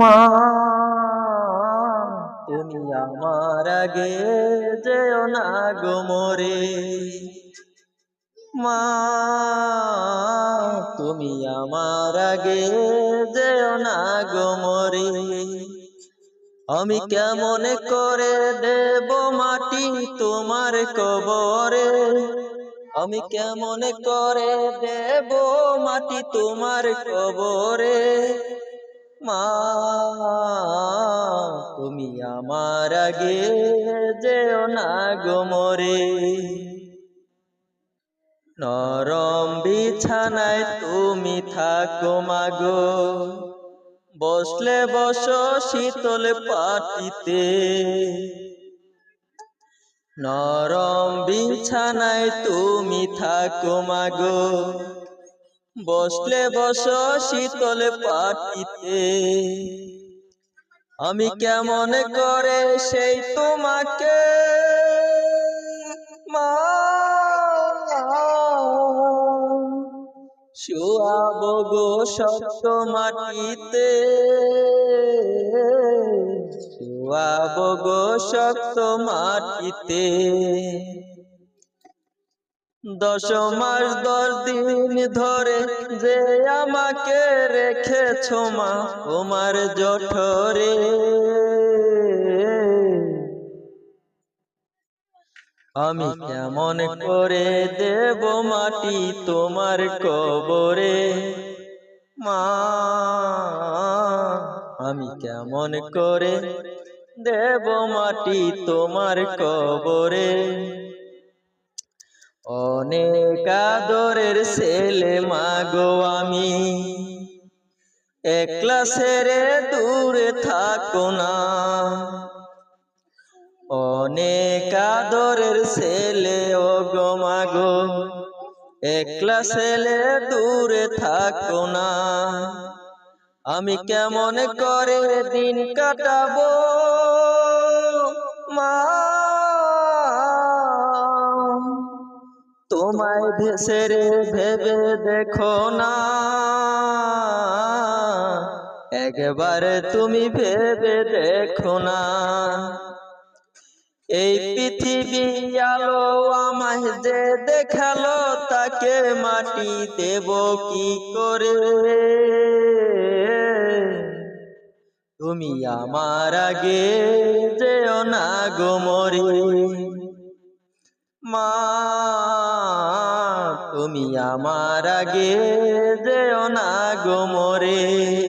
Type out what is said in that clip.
মা তুমি আমার আগে যেও না গো মরে, মা তুমি আমার আগে যেও না গো মরে। আমি কেমন করে দেব মাটি তোমার কবরে, আমি কেমন করে দেব মাটি তোমার কবরে। মা তুমি আমার আগে যেও না গো মরে। নরম বিছানায় তুমি থাকো মাগো, বসলে বসো শীতল পাটিতে। নরম বিছানায় তুমি থাকো মাগো, বসলে বসো শীতল পাটিতে। আমি কেমন করে সেই তোমাকে মা শুয়াবো গো শক্ত মাটিতে, শুয়াবো গো শক্ত মাটিতে। 10 মাস 10 দিন ধরে যে আমাকে রেখেছো মা তোমার জঠরে, আমি কেমন করে দেব মাটি তোমার কবরে। মা আমি কেমন করে দেব মাটি তোমার কবরে। অনেক আদরের ছেলে মাগো আমি, একলা ছেড়ে দূরে থাকো না। অনেক আদরের ছেলে ও গো মাগো, একলা ছেলে দূরে থাকো না। আমি কেমন করে দিন কাটাবো মা, তোমায় ছেড়ে ভেবে দেখো না, একবার তুমি ভেবে দেখো না। এই পৃথিবী আলো আমায় যে দেখালো, তাকে মাটি দেব কি করে। তুমি আমার আগে যেও না গো মরে, মা তুমি আমার আগে যেও না গো মরে।